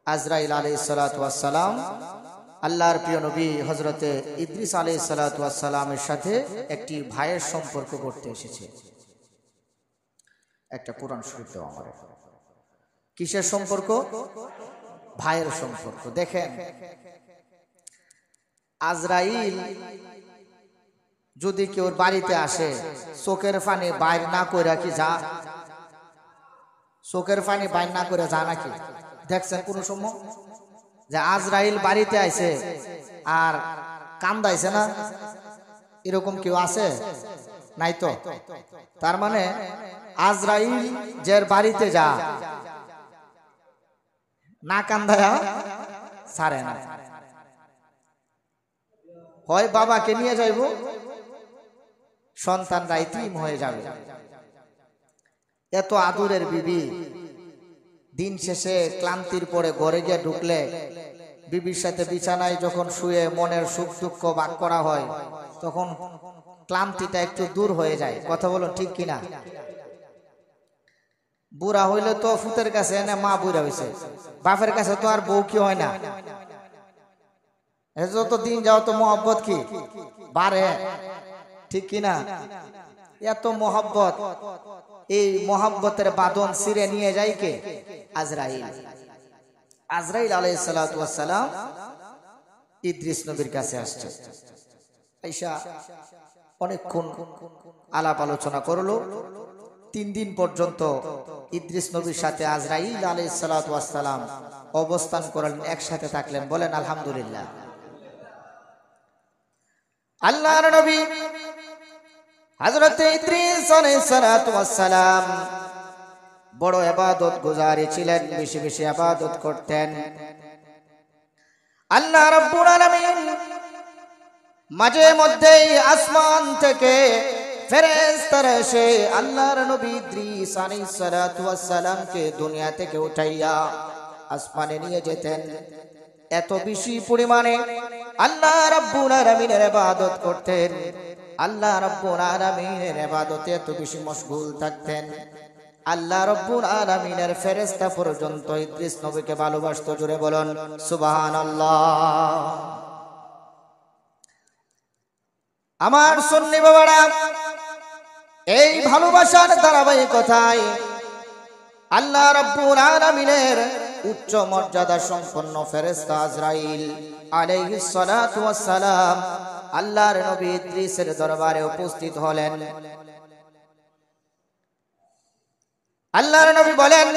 আজরাইল আলাইহিস সালাতু ওয়াস সালাম আল্লাহর প্রিয় নবী হযরতে ইদ্রিস আলাইহিস সালাতু ওয়াস সালামের সাথে একটি ভাইয়ের সম্পর্ক করতে এসেছে। একটা কোরআন শরীফ দাও আমারে। কিসের সম্পর্ক? ভাইয়ের সম্পর্ক। দেখেন, আজরাইল যদি কেউ বাড়িতে আসে, চোখের পানি বাইর না কইরা কি যা? চোখের পানি বাইর না করে যা নাকি? দেখছেন কোন সময় যে আজরাইল বাড়িতে আইছে আর কান্দাইছে না? এরকম কেউ আছে? নাই তো। তার মানে আজরাইল যার বাড়িতে যা না কান্দায়া ছাড়ে না। হয় বাবাকে নিয়ে যাইব, সন্তানরা ইতিম হয়ে যাবে। এত আদরের বিবি দিন শেষে ক্লান্তির পরে ঘরে গিয়ে ঢুকলে বিবির সাথে বিছানায় যখন শুয়ে মনের সুখ দুঃখ ভাগ করা হয়, তখন ক্লান্তিটা একটু দূর হয়ে যায়। কথা বলুন ঠিক কিনা? বুড়া হইলে তো ফুতের কাছে এনে মা বুড়া হয়েছে, বাপের কাছে তো আর বউ কি হয় না। যত দিন যাও তো মহব্বত কি বাড়ে, ঠিক কিনা? এত মহব্বত, এই মহব্বতের বাঁধন ছিঁড়ে নিয়ে যায় কে? আজরাইল। আজরাইল আলাইহিস সালাতু ওয়াস সালাম ইদ্রিস নবীর কাছে আসছে। আয়েশা অনেকক্ষণ আলাপ আলোচনা করলো। 3 দিন পর্যন্ত ইদ্রিস নবীর সাথে আজরাইল আলাইহিস সালাতু ওয়াস সালাম অবস্থান করলেন, একসাথে থাকলেন। বলেন আলহামদুলিল্লাহ। আল্লাহর নবী হযরত ইদ্রিস আলাইহিস সালাতু ওয়াস সালাম বড় ইবাদত গুজারি ছিলেন, বেশি বেশি ইবাদত করতেন। আল্লাহ রাব্বুল আলামিন মাঝে মধ্যেই আসমান থেকে ফেরেশতারা এসে আল্লাহর নবী ইদ্রিস আলাইহিস সালাতু ওয়াস সালামকে দুনিয়া থেকে উঠাইয়া আসমানে নিয়ে যেতেন। এত বেশি পরিমাণে আল্লাহ রাব্বুল আলামিনের ইবাদত করতেন, আল্লাহ রাব্বুল আলামিনের ইবাদতে এত বেশি মশগুল থাকতেন, আল্লাহ রাব্বুল আলামিনের ফেরেশতা পর্যন্ত ইদ্রিস নবীকে ভালোবাসতো। জোরে বলুন সুবহানাল্লাহ। আমার সুন্নি বাবারা, এই ভালোবাসার ধারাবাহিকতায় আল্লাহ রাব্বুল আলামিনের উচ্চ মর্যাদা সম্পন্ন ফেরেশতা আজরাইল আলাইহিস সালাতু ওয়াস সালাম আল্লাহর নবী ইদ্রিসের দরবারে উপস্থিত হলেন। আল্লাহর নবী বলেন,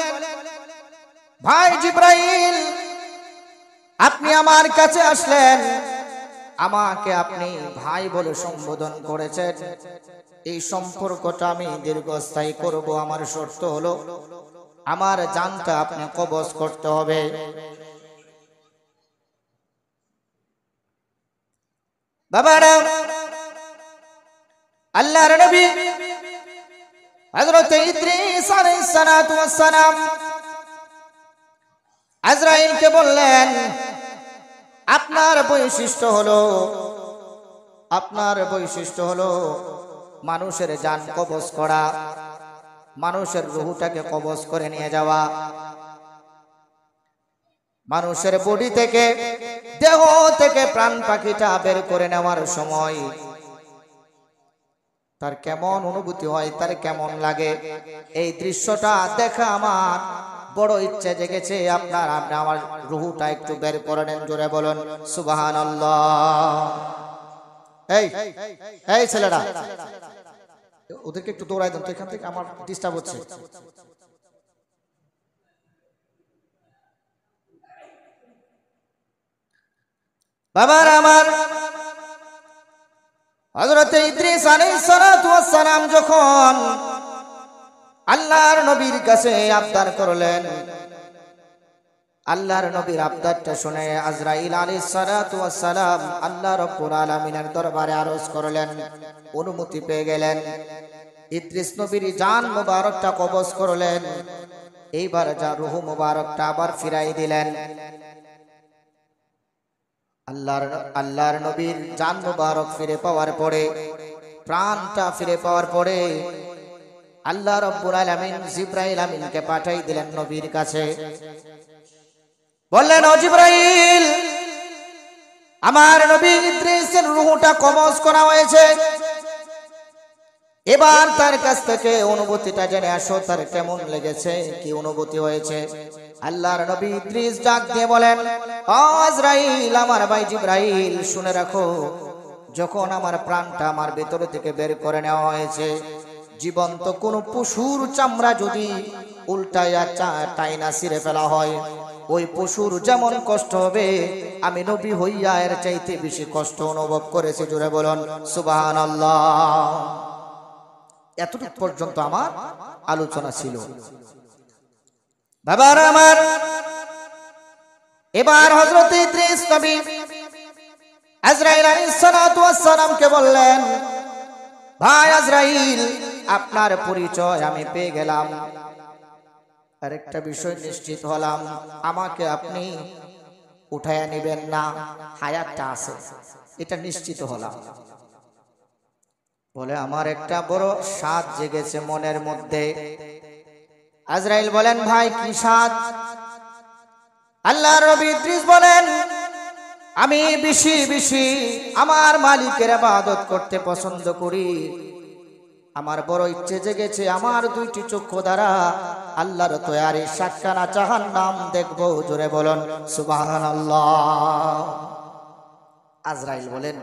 ভাই জিবরাইল, আপনি আমার কাছে আসলেন, আমাকে আপনি ভাই বলে সম্বোধন করেছেন। এই সম্পর্কটা আমি দীর্ঘস্থায়ী করব। আমার শর্ত হলো আমার জানটা আপনি কবজ করতে হবে। বাবারা, আল্লাহর নবী হযরত ইদ্রিস আলাইহিস সালাতু ওয়াস সালাম আজরাইলকে বললেন, আপনার বৈশিষ্ট্য হলো মানুষের জান কবজ করা, মানুষের রূহটাকে কবজ করে নিয়ে যাওয়া, মানুষের বডি থেকে, দেহ থেকে প্রাণ পাখিটা বের করে নেওয়ার সময় তার কেমন অনুভূতি হয়, তার কেমন লাগে, এই দৃশ্যটা দেখা আমার বড় ইচ্ছে জেগেছে। আপনি আমার রূহটা একটু বের করে নেন। জোরে বলুন সুবহানাল্লাহ। এই ছেলেরা, ওদেরকে একটু দৌড়াই দেন তো, এখান থেকে আমার ডিস্টার্ব হচ্ছে। বাবার আমার হযরত ইদ্রিস আলাইহিস সালাতু ওয়াস সালাম যখন আল্লাহর নবীর কাছে আবদার করলেন, আল্লাহর নবীর আবদারটা শুনে আজরাইল আলাইহিস সালাতু ওয়াস সালাম আল্লাহ রাব্বুল আলামিনের দরবারে আরজ করলেন, অনুমতি পেয়ে গেলেন। ইদ্রিস নবীর জান মুবারকটা কবজ করলেন, এইবার যা রূহ মুবারকটা আবার ফিরাই দিলেন। আল্লাহর নবীর জান মুবারক ফিরে পাওয়ার পরে, প্রাণটা ফিরে পাওয়ার পরে আল্লাহ রাব্বুল আলামিন জিবরাইল আমিনকে পাঠাই দিলেন নবীর কাছে। বললেন, ও জিবরাইল, আমার নবী ইদ্রিসের রূহটা কবজ করা হয়েছে, এবার তার কাছ থেকে অনুভূতিটা জেনে আসো, তার কেমন লেগেছে, কি অনুভূতি হয়েছে। আল্লাহর নবী ইদ্রিস ডাক দিয়ে বলেন, ও আজরাইল, আমার ভাই জিবরাইল, শুনে রাখো, যখন আমার প্রাণটা আমার ভেতর থেকে বের করে নেওয়া হয়েছে, জীবন্ত কোন পশুর চামড়া যদি উল্টায়া টাইনা ছিঁড়ে ফেলা হয়, ওই পশুর যেমন কষ্ট হবে, আমি নবী হইয়া এর চাইতে বেশি কষ্ট অনুভব করেছি। জোরে বলুন সুবহানাল্লাহ। এতটুকু পর্যন্ত আমার আলোচনা ছিল। বাবারা আমার, এবার হযরত ইদ্রিস নবী আজরাইল আলাইহিস সালাতু ওয়াস সালামকে বললেন, ভাই আজরাইল, আপনার পরিচয় আমি পেয়ে গেলাম, আরেকটা বিষয় নিশ্চিত হলাম, আমাকে আপনি উঠায়া নেবেন না, হায়াতটা আছে, এটা নিশ্চিত হলাম। বলে, আমার একটা বড় স্বাদ জেগেছে মনের মধ্যে। আজরাইল বলেন, ভাই কি স্বাদ? আল্লাহর নবী ইদ্রিস বলেন, আমি বেশি বেশি আমার মালিকের ইবাদত করতে পছন্দ করি। আমার বড় ইচ্ছে জেগেছে, আমার দুইটি চক্ষু দ্বারা আল্লাহর তৈরি সাতখানা জাহান্নাম দেখবো। জোরে বলুন সুবহানাল্লাহ। আজরাইল বলেন,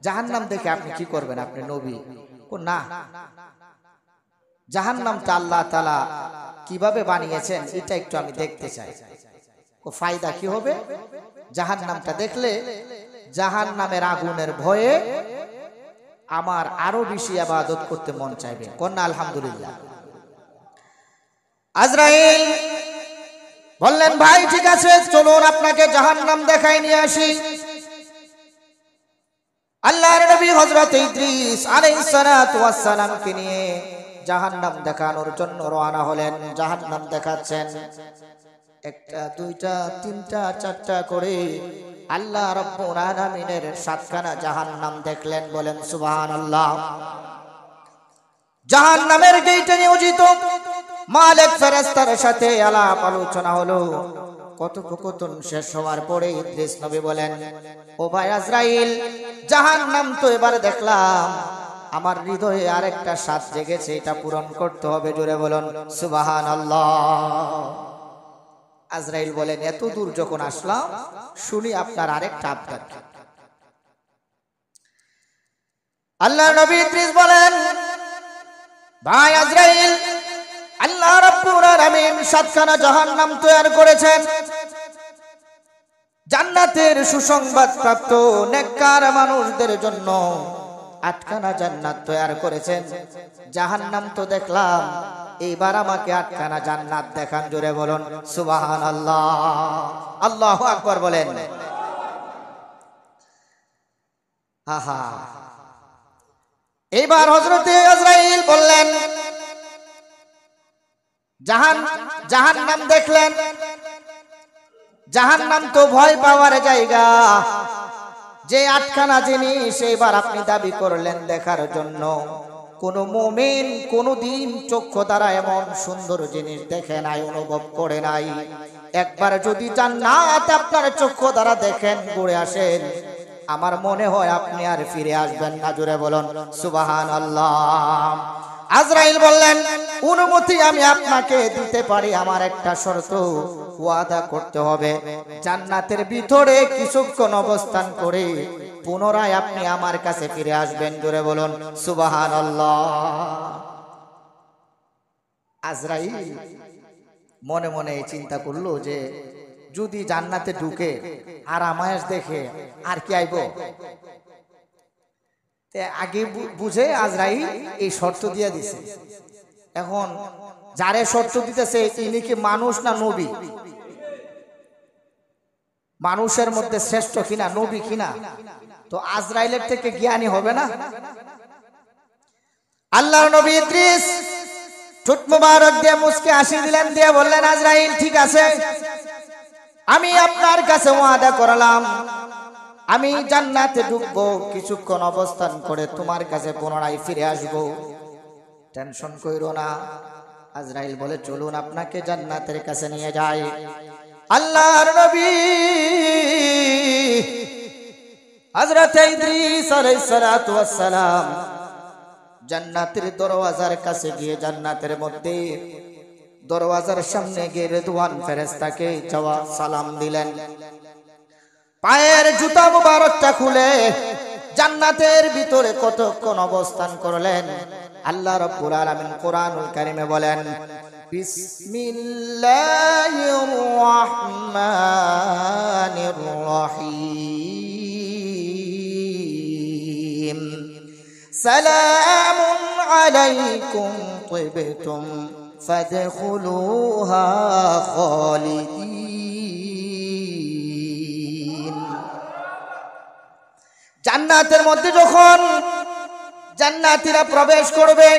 জাহান্নাম দেখে আপনি কি করবেন? আপনি নবী। না, জাহান্নামটা আল্লাহ তাআলা কিভাবে বানিয়েছেন এটা একটু আমি দেখতে চাই। ও ফায়দা কি হবে? জাহান্নামটা দেখলে জাহান্নামের আগুনের ভয়ে আমার আরো বেশি ইবাদত করতে মন চাইবে। কন্যা আলহামদুলিল্লাহ। আজরাইল বললেন, ভাই ঠিক আছে, চলুন আপনাকে জাহান্নাম দেখাই নিয়ে আসি। আল্লাহর নবী হযরত ইদ্রিস আলাইহিস সালাতু ওয়াস সালামকে নিয়ে জাহান্নাম দেখানোর জন্য রওনা হলেন। জাহান্নাম দেখাচ্ছেন, একটা, দুইটা, তিনটা, চারটা করে আল্লাহ রাব্বুল আলামিনের সাতখানা জাহান্নাম দেখলেন। বলেন সুবহানাল্লাহ। জাহান্নামের গেটে নিয়োজিত মালিক ফেরেশতার সাথে আলাপ আলোচনা হলো। কথোপকথন শেষ হওয়ার পরে ইদ্রিস নবী বলেন, ও ভাই আজরাইল, জাহান্নাম তো এবারে দেখলাম, আমার হৃদয়ে আরেকটা স্বাদ জেগেছে, এটা পূরণ করতে হবে। জোরে বলুন সুবহানাল্লাহ। আজরাইল বলেন, এত দূর যখন আসলাম, শুনি আপনার আরেকটা আবদার। আল্লাহর নবী ইদ্রিস বলেন, ভাই আজরাইল, আল্লাহ রাব্বুল আলামিন সাতখানা জাহান্নাম তৈরি করেছেন। জান্নাতের সুসংবাদ প্রাপ্ত নেককার মানুষদের জন্য আটখানা জান্নাত তৈরি করেছেন। জাহান্নাম তো দেখলাম, এইবার আমাকে আটখানা জান্নাত দেখান। জোরে বলুন সুবহানাল্লাহ। আল্লাহু আকবার বলেন। আহা, এইবার হযরত আজরাইল বললেন, জাহান্নাম দেখলেন, জাহান্নাম তো ভয় পাওয়ার জায়গা, যে আটখানা জিনিস এবার আপনি দাবি করলেন দেখার জন্য, কোন মুমিন কোনদিন চক্ষু দ্বারা এমন সুন্দর জিনিস দেখে নাই, অনুভব করে নাই। একবার যদি জান্নাত আপনার চক্ষু দ্বারা দেখেন, ঘুরে আসেন, আমার মনে হয় আপনি আর ফিরে আসবেন না। জোরে বলুন সুবহানাল্লাহ। আজরাইল বললেন, অনুমতি আমি আপনাকে দিতে পারি, আমার একটা শর্ত, ওয়াদা করতে হবে, জান্নাতের ভিতরে কিছুক্ষণ অবস্থান করে পুনরায় আপনি আমার কাছে ফিরে আসবেন। জোরে বলুন সুবহানাল্লাহ। আজরাইল মনে মনে চিন্তা করলো যে যদি জান্নাতে ঢুকে আর আমায়াস দেখে আর কি আইব। আগে বুঝে আজরাইল এই শর্ত দিয়ে দিছে। এখন যারে শর্ত দিতেছে, ইনি কি মানুষ না নবী? মানুষের মধ্যে শ্রেষ্ঠ কিনা, নবী কিনা? তো আজরাইলের থেকে জ্ঞানী হবে না? আল্লাহর নবী ইদ্রিস ঠোঁট মোবারক দিয়ে মুচকে হাসি দিলেন, দিয়ে বললেন, আজরাইল ঠিক আছে, আমি আপনার কাছে ওয়াদা করলাম, আমি জান্নাতে ঢুকবো, কিছুক্ষণ অবস্থান করে তোমার কাছে পুনরায় ফিরে আসবো, টেনশন কইরো না। আজরাইল বলে, চলুন আপনাকে জান্নাতের কাছে নিয়ে যাই। আল্লাহর নবী হযরত ইদ্রিস আলাইহিস সালাতু ওয়াস সালাম জান্নাতের দরওয়াজার কাছে গিয়ে জান্নাতের মধ্যে দরওয়াজার সামনে গিয়ে রিদওয়ান ফেরেশতাকে যাওয়া সালাম দিলেন। পায়ের জুতা মুবারকটা খুলে জান্নাতের ভিতরে কতক্ষণ অবস্থান করলেন। আল্লাহ রাব্বুল আলামিন কোরআনুল কারীমে বলেন, বিসমিল্লাহির রহমানির রহিম, সালামুন আলাইকুম তিবতুম ফাদখুলুহা খালিদিন। জান্নাতের মধ্যে যখন জান্নাতীরা প্রবেশ করবে,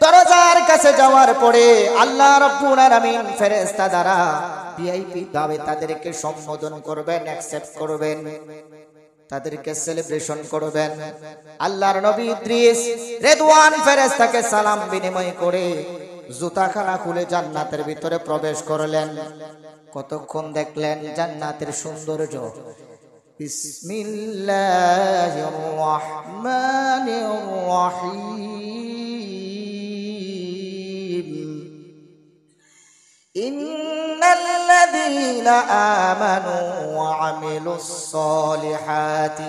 দরজার কাছে যাওয়ার পরে আল্লাহ রাব্বুল আলামিন ফেরেশতা দ্বারা ভিআইপি ভাবে তাদেরকে সম্বোধন করবেন, অ্যাকসেপ্ট করবেন, তাদেরকে সেলিব্রেশন করবেন। আল্লাহর নবী ইদ্রিস রিদওয়ান ফেরেশতাকে সালাম বিনিময় করে জুতাখানা খুলে জান্নাতের ভিতরে প্রবেশ করলেন। কতক্ষণ দেখলেন জান্নাতের সৌন্দর্য। বিসমিল্লাহির রহমানির রহিম, ইন্নাল্লাযীনা আমানু ওয়া আমিলুস সালিহাতি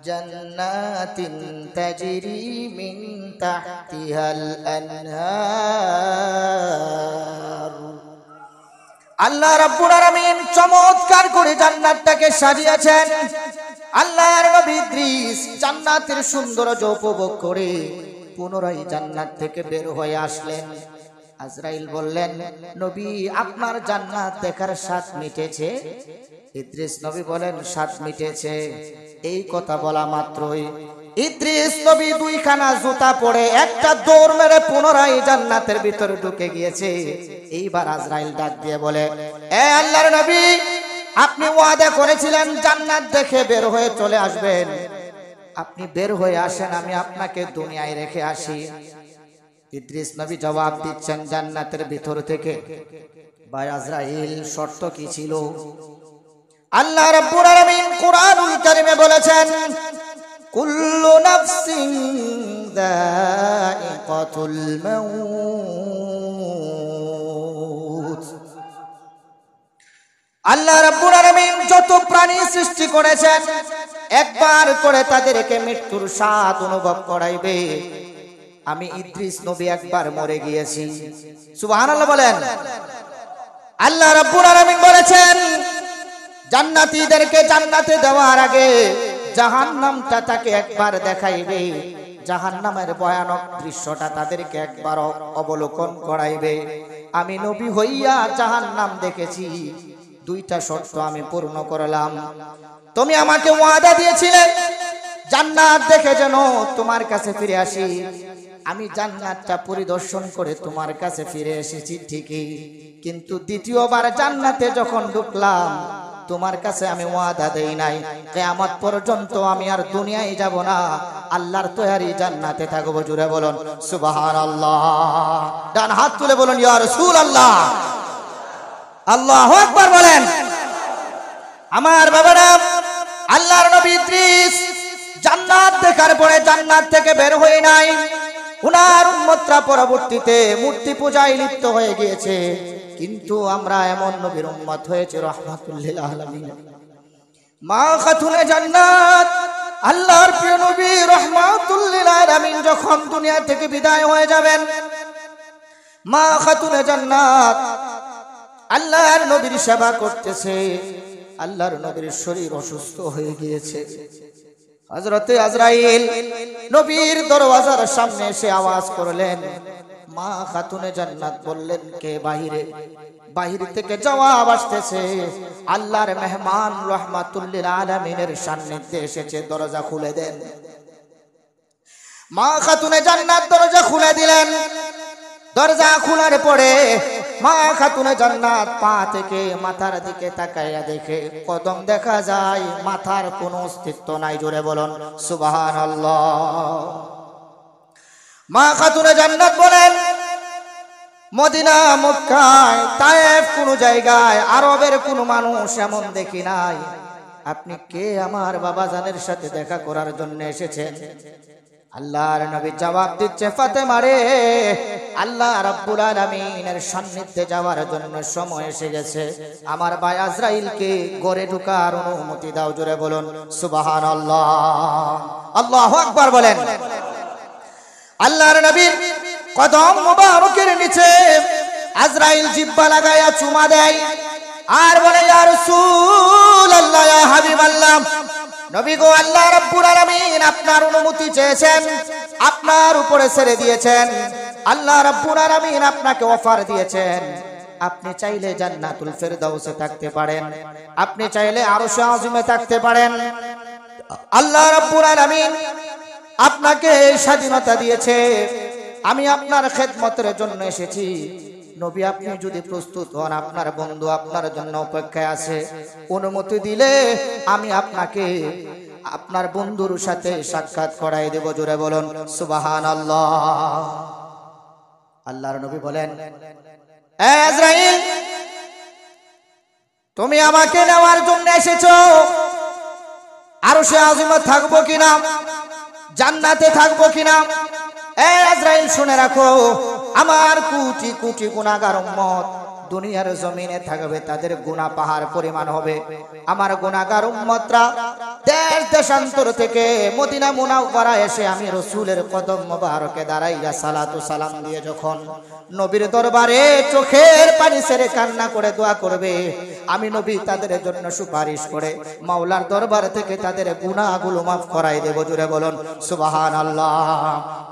জান্নাতিন তাজরি মিন তাহতিহাল আনহার। আল্লাহ রাব্বুল আলামিন চমৎকার করে জান্নাতটাকে সাজিয়েছেন। আল্লাহর নবী ইদ্রিস জান্নাতের সৌন্দর্য উপভোগ করে পুনরায় জান্নাত থেকে বের হয়ে আসলেন। আজরাইল বললেন, নবী আপনার জান্নাত দেখার স্বাদ মিটেছে? ইদ্রিস নবী বলেন, স্বাদ মিটেছে। এই কথা বলা মাত্রই ইদ্রিস নবী দুইখানা জুতা পরে একটা দৌড় মেরে পুনরায় জান্নাতের ভিতরে ঢুকে গিয়েছে। এইবার আজরাইল ডাক দিয়ে বলে, এ আল্লাহর নবী, আপনি ওয়াদা করেছিলেন জান্নাত দেখে বের হয়ে চলে আসবেন, আপনি বের হয়ে আসেন, আমি আপনাকে দুনিয়ায় রেখে আসি। ইদ্রিস নবী জবাব দিচ্ছেন জান্নাতের ভিতর থেকে, ভাই আজরাইল শর্ত কি ছিল? আল্লাহ রাব্বুল আলামিন কোরআনুল কারীমে বলেছেন, কুল্লু নাফসিন যায়িকাতুল মাউত। আল্লাহ রাব্বুল আলামিন যত প্রাণী সৃষ্টি করেছেন একবার করে তাদেরকে মৃত্যুর স্বাদ অনুভব করাইবে। আমি ইদ্রিস নবী একবার মরে গিয়েছি। সুবহানাল্লাহ বলেন। আল্লাহ রাব্বুল আলামিন বলেছেন, জান্নাতীদেরকে জান্নাতে দেওয়ার আগে জাহান্নামটা তাকে একবার দেখাইবে, জাহান্নামের ভয়ানক দৃশ্যটা তাদেরকে একবার অবলোকন করাইবে। আমি নবী হইয়া জাহান্নাম দেখেছি, দুইটা শর্ত আমি পূর্ণ করলাম। তুমি আমাকে ওয়াদা দিয়েছিলে জান্নাত দেখে যেন তোমার কাছে ফিরে আসি, আমি জান্নাতটা পরিদর্শন করে তোমার কাছে ফিরে এসেছি ঠিকই, কিন্তু দ্বিতীয়বার জান্নাতে যখন ঢুকলাম তোমার কাছে আমি ওয়াদা দেই নাই কিয়ামত পর্যন্ত আমি আর দুনিয়ায় যাব না, আল্লাহর তৈরি জান্নাতে থাকবো। জুড়ে বলুন সুবহানাল্লাহ। ডান হাত তুলে বলুন ইয়া রাসূলুল্লাহ। আল্লাহু আকবার বলেন। আমার বাবারা, আল্লাহর নবী ইদ্রিস জান্নাত দেখার পরে জান্নাত থেকে বের হয়ে নাই। উনার উম্মতরা পরবর্তীতে মূর্তি পূজায় লিপ্ত হয়ে গিয়েছে, কিন্তু আমরা এমন নবীর উম্মত হয়েছে রাহমাতুল লিল আলামিন। মা খাতুনে জান্নাত আল্লাহর প্রিয় নবী রাহমাতুল লিল আলামিন যখন দুনিয়া থেকে বিদায় হয়ে যাবেন, মা খাতুনে জান্নাত আল্লাহর নবীর সেবা করতেছে। আল্লাহর নবীর শরীর অসুস্থ হয়ে গিয়েছে। হযরতে আজরাইল নবীর দরওয়াজার সামনে এসে আওয়াজ করলেন, মা খাতুনে জান্নাত বললেন, কে বাহিরে? বাহির থেকে জবাব আসতেছে, আল্লাহর মেহমান রাহমাতুল লিল আলামিনের সান্নিধ্যে এসেছে, দরজা খুলে দেন। মা খাতুনে জান্নাত দরজা খুলে দিলেন। দরজা খোলার পরে মা খাতুনে জান্নাত পা থেকে মাথার দিকে তাকাইয়া দেখে কদম দেখা যায়, মাথার কোনো অস্তিত্ব নাই। জোরে বলুন সুবহানাল্লাহ। মা খাতুনে জান্নাত বলেন, মদিনা, মক্কায়, তায়েফ কোন জায়গায় আরবের কোন মানুষ এমন দেখি নাই। আপনি কে আমার বাবাজানের সাথে দেখা করার জন্য এসেছেন? আল্লাহর নবী জবাব দিচ্ছে, ফাতেমা রে, আল্লাহ রাব্বুল আলামিনের সান্নিধ্যে যাওয়ার জন্য সময় এসে গেছে। আমার ভাই আজরাইলকে ঘরে ঢোকার অনুমতি দাও। জোরে বলুন সুবহানাল্লাহ। আল্লাহু আকবার বলেন। আল্লাহর নবীর কদম মুবারকের নিচে আজরাইল জিহ্বা লাগায়া চুমা দেয় আর বলে, ইয়া রাসূলুল্লাহ, ইয়া হাবিবাল্লাহ, নবী গো, আল্লাহ রাব্বুল আলামিন আপনার অনুমতি চেয়েছেন, আপনার উপরে ছেড়ে দিয়েছেন। আল্লাহ রাব্বুল আলামিন আপনাকে অফার দিয়েছেন। আপনি চাইলে জান্নাতুল ফেরদাউসে থাকতে পারেন, আপনি চাইলে আরশে আযিমে থাকতে পারেন। আল্লাহ রাব্বুল আলামিন আপনাকে স্বাধীনতা দিয়েছে। আমি আপনার খেদমতের জন্য এসেছি। নবী, আপনি যদি প্রস্তুত হন, আপনার বন্ধু আপনার জন্য অপেক্ষায় আছে। অনুমতি দিলে আমি আপনাকে আপনার বন্ধুর সাথে সাক্ষাৎ করাই দেব। জোরে বলুন সুবহানাল্লাহ। আল্লাহর নবী বলেন, এ আজরাইল, তুমি আমাকে নেওয়ার জন্য এসেছো। আরশে আযিমে থাকবো কিনা, জান্নাতে থাকবো কিনা? এ আজরাইল, শুনে রাখো, আমার কোটি কোটি গুনাহগার উম্মত দুনিয়ার জমিনে থাকবে, তাদের গুনাহ পাহাড় পরিমাণ হবে। আমার গুনাহগার উম্মতরা দেশ দেশান্তর থেকে মদিনা মুনাওয়ারা এসে আমি রাসূলের কদম মোবারকে দাঁড়াইয়া সালাতু সালাম দিয়ে যখন নবীর দরবারে চোখের পানি ছেড়ে কান্না করে দোয়া করবে, আমি নবী তাদের জন্য সুপারিশ করে মাওলার দরবার থেকে তাদের গুনাহগুলো মাফ করাই দেব। জুড়ে বলুন সুবহানাল্লাহ।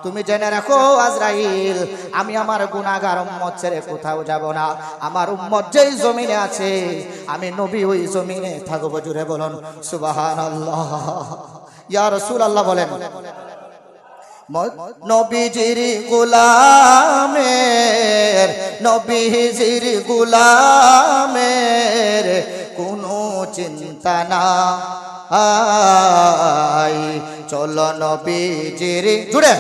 তুমি জেনে রাখো আজরাইল, আমি আমার গুনাহগার উম্মত ছেড়ে কোথাও যাব না। আমার উম্মত যেই জমিনে আছে, আমি নবী ওই জমিনে থাকবো। জুড়ে বলুন সুবহানাল্লাহ। ইয়া রাসূলুল্লাহ বলেন, নবীজির গোলামের, নবীজির গোলামের কোনো চিন্তা নাই। চলো নবীজির জুড়ে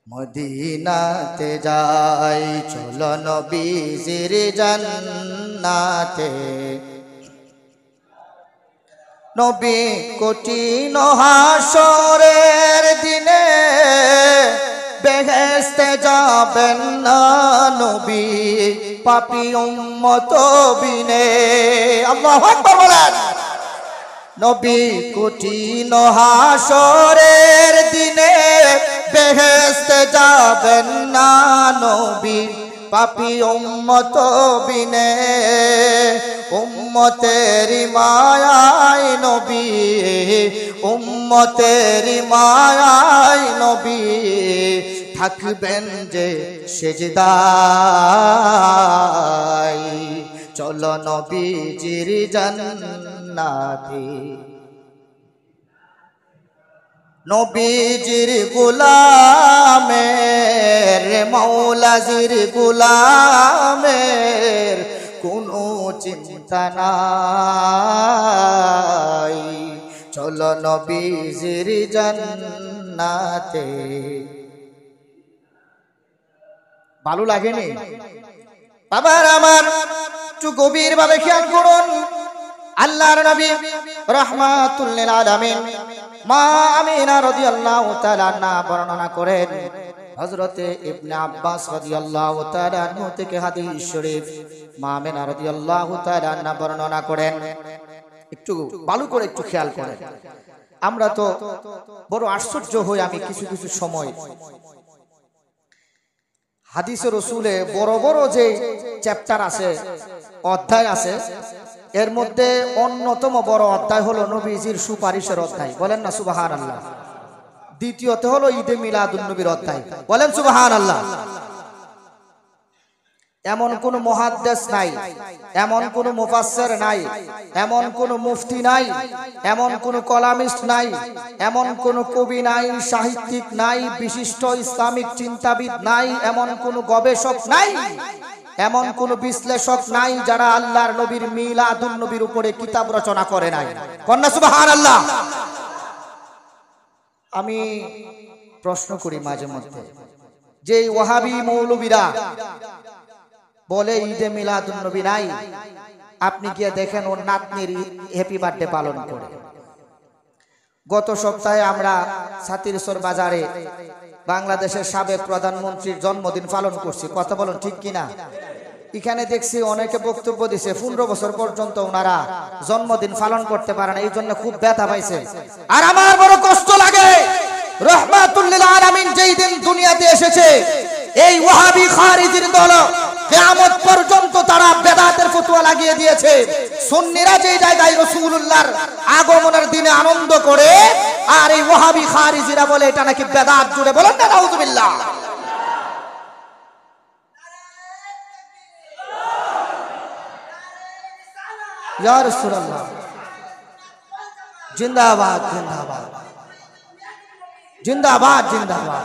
মদিনাতে যাই, চলো নবীজির জান্নাতে। নবী কঠিন হাসরের দিনে বেহেশতে যাবেন না নবী, পাপী উম্মত বিনে। আল্লাহু আকবার বলেন। নবী কঠিন হাসরের দিনে বেহেশতে যাবেন না নবী, পাপী উম্মত বিনে। উম্মতের মায়ায় নবী, উম্মতের মায়ায় নবী থাকবেন যে সেজদায়। চলো নবীজির জান্নাতে। নবীজির গোলামের, মাওলাজির গোলামের কোনো চিন্তা নাই। চলো নবীজির জান্নাতে। ভালো লাগেনি? বাবার আমার একটু গভীর ভাবে খেয়াল করুন। আল্লাহর নবী রাহমাতুল লিল আলামিন মা আমিনা রাদিয়াল্লাহু তাআলা আনহা বর্ণনা করেন, হযরতে ইবনে আব্বাস রাদিয়াল্লাহু তাআলা আনহু থেকে হাদিস শরীফ মা আমিনা রাদিয়াল্লাহু তাআলা আনহা বর্ণনা করেন। একটু ভালো করে একটু খেয়াল করেন। আমরা তো বড় আশ্চর্য হই, আমি কিছু কিছু সময় হাদিসে রসুলে বড় বড় যে চ্যাপ্টার আছে, অধ্যায় আছে, এর মধ্যে অন্যতম বড় অধ্যায় হলো নবীজির সুপারিশের অধ্যায়। বলেন না সুবহানাল্লাহ। দ্বিতীয়ত হলো ঈদে মিলাদুন নবীর অধ্যায়। বলেন সুবহানাল্লাহ। এমন কোন মুহাদ্দিস নাই, এমন কোন মুফাসসির নাই, এমন কোন মুফতি নাই, এমন কোন কলামিস্ট নাই, এমন কোন কবি নাই, সাহিত্যিক নাই, বিশিষ্ট ইসলামিক চিন্তাবিদ নাই, এমন কোন গবেষক নাই, এমন কোন বিশ্লেষক নাই যারা আল্লাহর নবীর মিলাদুন নবীর উপরে কিতাব রচনা করে নাই। কন্যা সুবহানাল্লাহ। আমি প্রশ্ন করি মাঝে মধ্যে, যে ওয়াহাবি মৌলবীরা বলে ঈদে মিলাদুন নবী নাই, আপনি গিয়ে দেখেন ওর নাতনির হ্যাপি বার্থডে পালন করে। গত সপ্তাহে আমরা ছাতিরচর বাজারে বাংলাদেশের সাবেক প্রধানমন্ত্রীর জন্মদিন পালন করছি, কথা বলুন ঠিক কিনা? এখানে দেখছি অনেকে বক্তব্য দিছে 15 বছর পর্যন্ত ওনারা জন্মদিন পালন করতে পারে না, এই জন্য খুব ব্যথা পাইছে। আর আমার বড় কষ্ট লাগে, রহমাতুল লিল আলামিন যেই দিন দুনিয়াতে এসেছে, এই ওয়াহাবি খারিজির দল কিয়ামত পর্যন্ত তারা বেদাতের ফতোয়া লাগিয়ে দিয়েছে। সুন্নিরা যেই জায়গায় রাসূলুল্লাহর আগমনের দিনে আনন্দ করে, আর এই ওয়াহাবি খারিজিরা বলে এটা নাকি বেদাত। জুড়ে বলেন না নাউযুবিল্লাহ। ইয়া রাসূলুল্লাহ জিন্দাবাদ জিন্দাবাদ জিন্দাবাদ জিন্দাবাদ।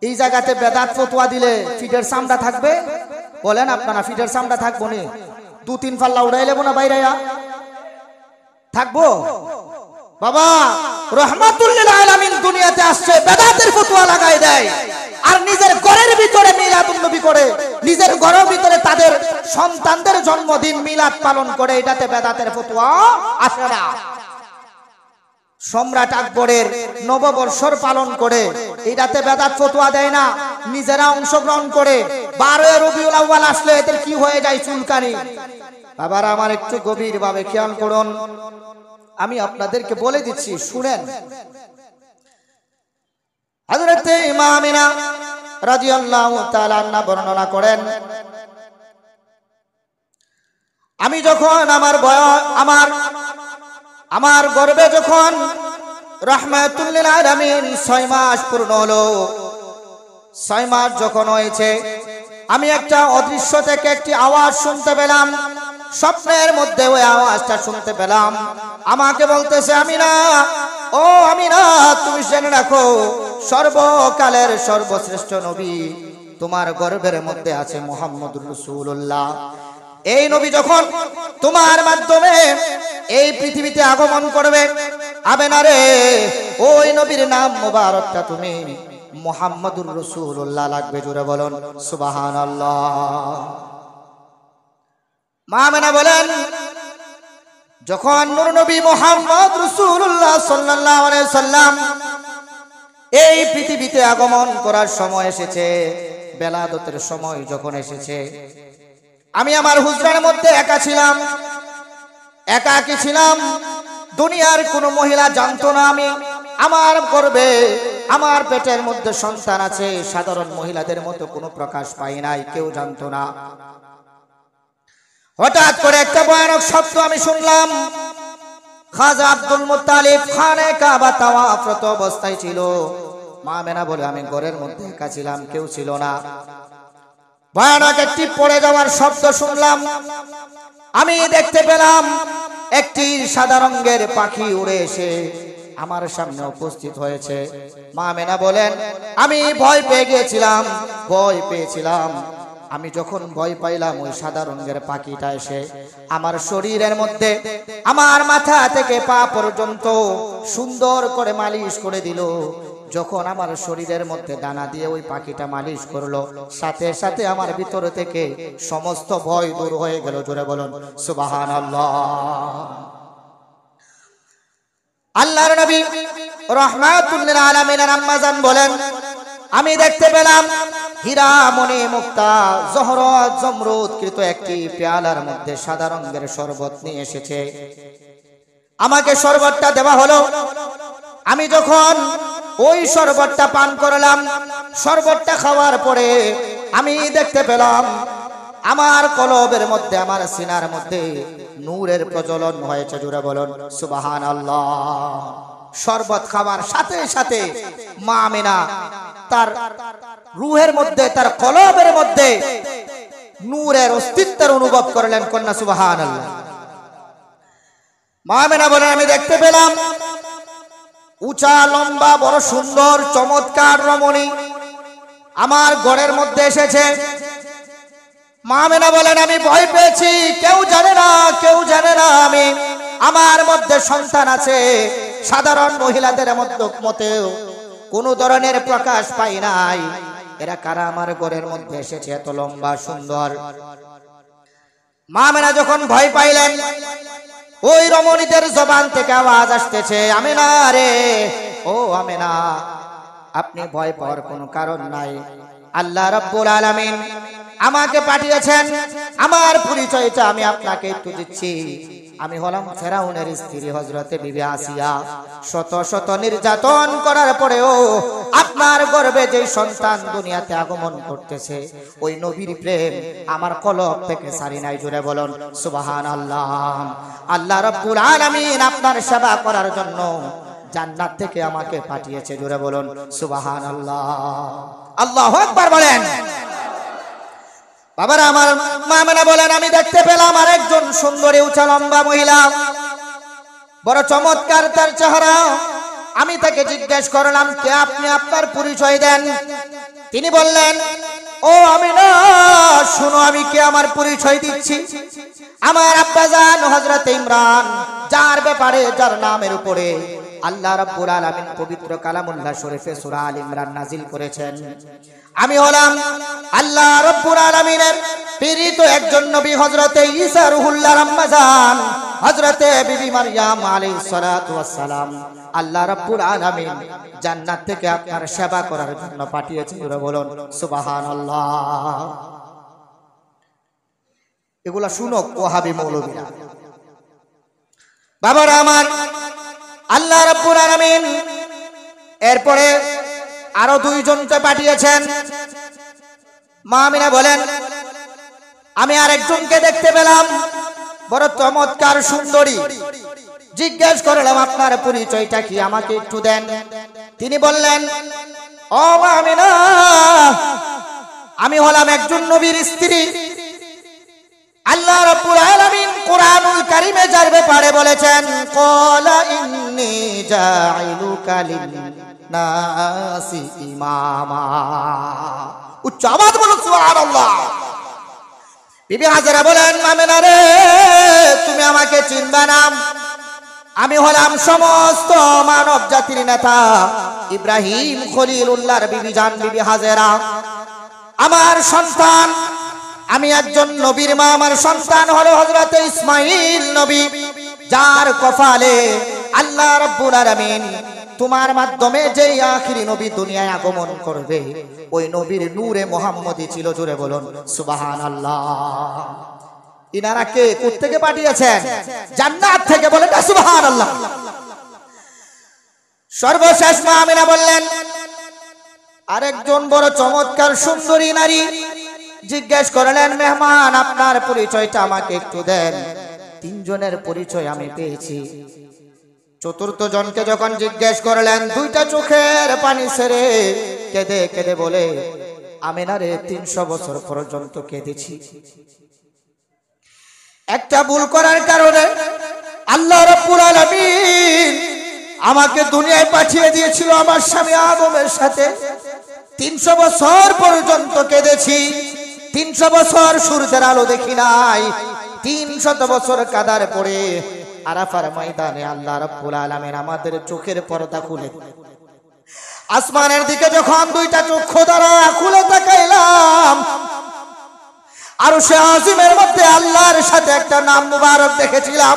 এই জায়গাতে বেদাত ফতোয়া দিলে ফিটের চামড়া থাকবে? বলেন আপনারা, ফিটের চামড়া থাকবো নি? 2-3 পাল্লা উড়াই লেবো না বাইরাইয়া? থাকবো? বাবা, রহমাতুল লিল আলামিন দুনিয়াতে আসছে, বেদাতের ফতোয়া লাগায় দেয়, আর নিজের ঘরের ভিতরে মিলাদুন নবী করে, নিজের ঘরের ভিতরে তাদের সন্তানদের জন্মদিন মিলাদ পালন করে, এটাতে বেদাতের ফতোয়া আসে না। সম্রাট আকবরের নববর্ষর পালন করে, এটাতে বেদাত ফতোয়া দেয় না, নিজেরা অংশগ্রহণ করে। 12 রবিউল আউয়াল আসলে এদের কি হয়ে যায়? চুলকানি। বাবারা আমার একটু গভীর ভাবে খেয়াল করুন, আমি আপনাদেরকে বলে দিচ্ছি, শুনেন। হযরত মা আমিনা রাদিয়াল্লাহু তাআলা আনহা বর্ণনা করেন, আমি যখন আমার গর্ভে যখন রাহমাতুল লিল আলামিন 6 মাস পূর্ণ হলো, 6 মাস যখন হয়েছে, আমি একটা অদৃশ্য থেকে একটি আওয়াজ শুনতে পেলাম। স্বপ্নের মধ্যে ওই আওয়াজটা শুনতে পেলাম, আমাকে বলতেছে, আমিনা, ও আমিনা, তুমি জেনে রাখো, সর্বকালের সর্বশ্রেষ্ঠ নবী তোমার গর্ভের মধ্যে আছে মুহাম্মদুর রাসূলুল্লাহ। এই নবী যখন তোমার মাধ্যমে এই পৃথিবীতে আগমন করবে, আমেনা রে, ওই নবীর নাম মোবারকটা তুমি মুহাম্মদুর রাসূলুল্লাহ লাগবে। জোরে বলুন সুবহানাল্লাহ। মা আমেনা বলেন, যখন নূর নবী মুহাম্মদ রাসূলুল্লাহ সাল্লাল্লাহু আলাইহি সাল্লাম এই পৃথিবীতে আগমন করার সময় এসেছে, বেলাদতের সময় যখন এসেছে, আমি আমার হুজরার মধ্যে একা ছিলাম, একাকী ছিলাম। দুনিয়ার কোন মহিলা জানতো না আমি আমার গর্ভে, আমার পেটের মধ্যে সন্তান আছে। সাধারণ মহিলাদের মতো কোনো প্রকাশ পাই নাই, কেউ জানতো না। হঠাৎ করে একটা ভয়ানক শব্দ আমি শুনলাম। খাজা আব্দুল মুত্তালিব খানে কাবা তাওয়াফরত অবস্থায় ছিল। মা আমেনা বলে, আমি ঘরের মধ্যে একা ছিলাম, কেউ ছিল না। ভয়ানক একটি পড়ে যাওয়ার শব্দ শুনলাম। আমি দেখতে পেলাম একটি সাদা রঙের পাখি উড়ে এসে আমার সামনে উপস্থিত হয়েছে। মা আমেনা বলেন, আমি ভয় পেয়েছিলাম। আমি যখন ভয় পাইলাম, ওই সাদা রঙের পাখিটা এসে আমার শরীরের মধ্যে, আমার মাথা থেকে পা পর্যন্ত সুন্দর করে মালিশ করে দিল। যখন আমার শরীরের মধ্যে ডানা দিয়ে ওই পাখিটা মালিশ করলো, সাথে সাথে আমার ভিতর থেকে সমস্ত ভয় দূর হয়ে গেল। জোরে বলুন সুবহানাল্লাহ। আল্লাহর নবী রাহমাতুল লিল আলামিনের আম্মা জান বলেন, আমি দেখতে পেলাম হীরা মণি মুক্তা জহরত জমরুদ কৃত একটি পেয়ালার মধ্যে সাদা রঙের শরবত নিয়ে এসেছে। আমাকে শরবতটা দেওয়া হলো। আমি যখন ওই শরবতটা পান করলাম, শরবতটা খাওয়ার পরে আমি দেখতে পেলাম আমার কলবের মধ্যে, আমার সিনার মধ্যে নূরের প্রজ্বলন হয়েছে। জোরে বলুন সুবহানাল্লাহ। শরবত খাওয়ার সাথে সাথে মা আমিনা তার রূহের মধ্যে, তার কলবের মধ্যে নূরের অস্তিত্বের অনুভব করলেন। কন্যা সুবহানাল্লাহ। মা আমিনা বলেন, আমি দেখতে পেলাম উঁচা লম্বা বড় সুন্দর চমৎকার রমণী আমার ঘরের মধ্যে এসেছে। মা আমিনা বলেন, আমি ভয় পেয়েছি, কেউ জানে না আমি আমার মধ্যে সন্তান আছে। সাধারণ মহিলাদের মতেও কোনো ধরনের প্রকাশ পাই নাই। এরা কারা আমার ঘরের মধ্যে এসেছে এত লম্বা সুন্দর। মা আমেনা যখন ভয় পাইলেন, ওই রমণীদের জবান থেকে আওয়াজ আসতেছে, আমেনা রে, ও আমেনা, আপনি ভয় পাওয়ার কোনো কারণ নাই। আল্লাহ রাব্বুল আলামিন আমাকে পাঠিয়েছেন, আমার পরিচয়টা আমি আপনাকে একটু দিচ্ছি। আমি হলাম ফেরাউনের স্ত্রী হযরতে বিবি আসিয়া। শত শত নির্যাতন করার পরেও আপনার গর্ভে যে সন্তান দুনিয়াতে আগমন করতেছে, ওই নবীর প্রেম আমার কলব থেকে সারি নাই। জুড়ে বলুন সুবহানাল্লাহ। আল্লাহ রাব্বুল আলামিন আপনার সেবা করার জন্য জান্নাত থেকে আমাকে পাঠিয়েছে। জুড়ে বলুন সুবহানাল্লাহ। আল্লাহু আকবার বলেন। বাবারা আমার, মা আমেনা বলেন, আমি দেখতে পেলাম আর একজন সুন্দরী উঁচা লম্বা মহিলা, বড় চমৎকার তার চেহারা। আমি তাকে জিজ্ঞেস করলাম, কে আপনি, আপনার পরিচয় দেন। তিনি বললেন, ও আমেনা, শুনো আমি কে, আমার পরিচয় দিচ্ছি। আমার আব্বাজান হযরতে ইমরান, যার ব্যাপারে, যার নামের উপরে আল্লাহ রাব্বুল আলামিন পবিত্র কালামুল্লাহ শরীফে সূরা আল ইমরান নাজিল করেছেন। আমি হলাম আল্লাহ রাব্বুল আলামিনের প্রেরিত একজন নবী, হযরতে ঈসা রুহুল্লাহর আম্মা জান হযরতে বিবি মারইয়াম আলাইহিস সালাতু ওয়াস সালাম। আল্লাহ রাব্বুল আলামিন জান্নাত থেকে আপনার সেবা করার জন্য পাঠিয়েছেন। বলুন সুবহানাল্লাহ। এগুলা শুনো ওয়াহাবি মৌলবীরা। বাবারা আমার, আল্লাহ রাব্বুল আলামিন এরপরে আরো দুইজনকে পাঠিয়েছেন। মা আমিনা বলেন, আমি আরেকজনকে দেখতে পেলাম, বড় চমৎকার সুন্দরী। জিজ্ঞেস করলাম, আপনার পরিচয়টা কি, আমাকে একটু দেন। তিনি বললেন, ও মা আমিনা, আমি হলাম একজন নবীর স্ত্রী। আল্লাহ রাব্বুল আলামিন কুরআনুল কারীমে যার ব্যাপারে বলেছেন, ক্বালা ইন্নী জাইলুকা লিন-নাসি ইমামা। উচ্চ আওয়াজ বলুন সুবহানাল্লাহ। বিবি হাজেরা বলেন, আমেনা রে, তুমি আমাকে চিনবা না। আমি হলাম সমস্ত মানব জাতির নেতা ইব্রাহিম খলিলুল্লাহর বিবি জান বিবি হাজেরা। আমার সন্তান, আমি একজন নবীর মা। আমার সন্তান হলো হযরতে ইসমাঈল নবী, যার কপালে আল্লাহ রাব্বুল আলামিন তোমার মাধ্যমে যেই আখিরি নবী দুনিয়ায় আগমন করবে, ওই নবীর নূরে মুহাম্মদী ছিল। জোরে বলুন সুবহানাল্লাহ। ইনারা কে, কোথা থেকে পাঠিয়েছেন? জান্নাত থেকে। বলেন সুবহানাল্লাহ। সর্বশেষ মা আমিনা বললেন, আরেকজন বড় চমৎকার সুন্দরী নারী। জিজ্ঞেস করলেন, মেহমান, আপনার পরিচয়টা আমাকে একটু দেন। তিনজনের পরিচয় আমি পেয়েছি। চতুর্থ জনকে যখন জিজ্ঞেস করলেন, দুইটা চোখের পানি ছেড়ে কেঁদে কেঁদে বলে, আমিনা রে, 300 বছর পর্যন্ত কেঁদেছি। একটা ভুল করার কারণে আল্লাহ রাব্বুল আলামিন আমাকে দুনিয়ায় পাঠিয়ে দিয়েছিল আমার স্বামী আদমের সাথে। 300 বছর পর্যন্ত কেঁদেছি। 300 বছর সূর্যের আলো দেখি নাই। 300 বছর কাদার পরে আরাফার ময়দানে আল্লাহ রাব্বুল আলামিন আমাদের চোখের পর্দা খুলে আসমানের দিকে যখন দুইটা চক্ষু দ্বারা খুলে তাকাইলাম, আরশে আজিমের মধ্যে আল্লাহর সাথে একটা নাম মুবারক দেখেছিলাম।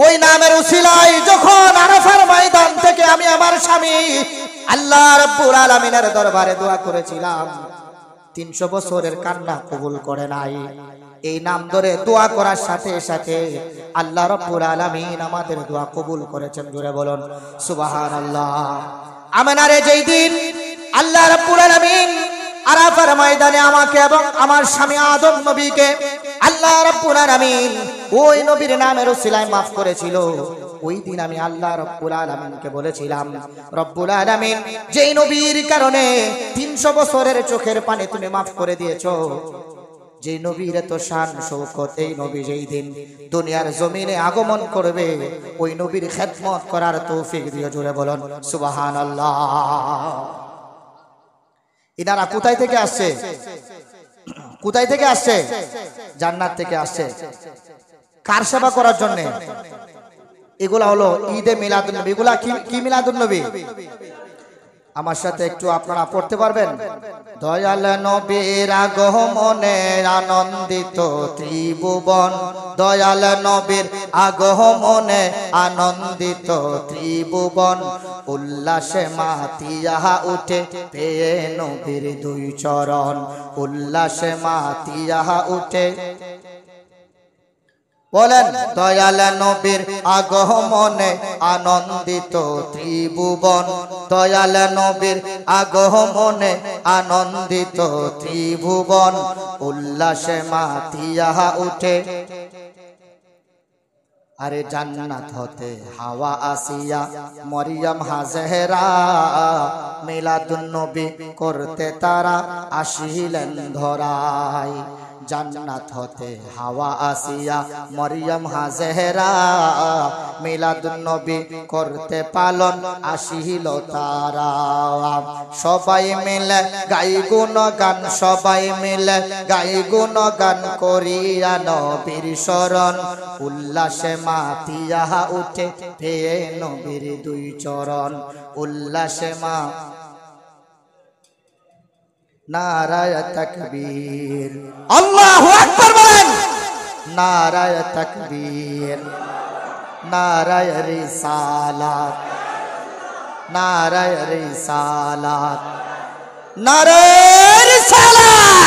ওই নামের উসিলায় যখন আরাফার ময়দান থেকে আমি আমার স্বামী আল্লাহ রাব্বুল আলামিনের দরবারে দোয়া করেছিলাম, 300 বছরের কান্না কবুল করে নাই। এই নাম ধরে দোয়া করার সাথে সাথে আল্লাহ রাব্বুল আলামিন আমাদের দোয়া কবুল করেছেন। জোরে বলুন সুবহানাল্লাহ। আমিনারে যেই দিন আল্লাহ রাব্বুল আলামিন আরাফার ময়দানে আমাকে এবং আমার স্বামী আদম নবীকে আল্লাহ রাব্বুল আলামিন ওই নবীর নামের উসিলায় maaf করেছিল, ওই দিন আমি আল্লাহ রাব্বুল আলামিনকে বলেছিলাম, রব্বুল আলামিন যেই নবীর কারণে 300 বছরের চোখের পানি তুমি maaf করে দিয়েছো, যে নবীর এত শান শৌকত, এই নবী যেই দিন দুনিয়ার জমিনে আগমন করবে, ওই নবীর খেদমত করার তৌফিক দিও। জোরে বলুন সুবহানাল্লাহ। ইনারা কোথায় থেকে আসছে? কোথায় থেকে আসছে? জান্নাত থেকে আসছে। কার সেবা করার জন্য? এগুলা হলো ঈদে মিলাদুন নবী। এগুলা কি মিলাদুন নবী? আমার সাথে একটু আপনারা পড়তে পারবেন? দয়াল নবীর আগমনে আনন্দিত ত্রিভুবন, দয়াল নবীর আগমনে আনন্দিত ত্রিভুবন, উল্লাসে মাতিয়া উঠে পেয়ে নবীর দুই চরণ, উল্লাসে মাতিয়া উঠে। বলেন, দয়াল নবীর আগমনে আনন্দিত ত্রিভুবন, দয়াল নবীর আগমনে আনন্দিত ত্রিভুবন, উল্লাসে মাতিয়া উঠে। আরে জান্নাত হতে হাওয়া আসিয়া মরিয়ম হাজেরা, মিলাদুন নবী করতে তারা আসিলেন ধরায়। জান্নাত হতে হাওয়া আসিয়া মরিয়ম হাজেরা, মিলাদুন নবী করতে পালন আসিল তারা। সবাই মিলে গাই গুণগান, সবাই মিলে গাই গুণগান করিয়া নবীর শরণ, উল্লাসে মাতিয়া উঠে পেয়ে নবীর দুই চরণ, উল্লাসে মা। নারায়ে তাকবীর, আল্লাহু আকবার বলেন। নারায়ে তাকবীর, নারায়ে রিসালাত, নারায়ে রিসালাত, নারায়ে রিসালাত।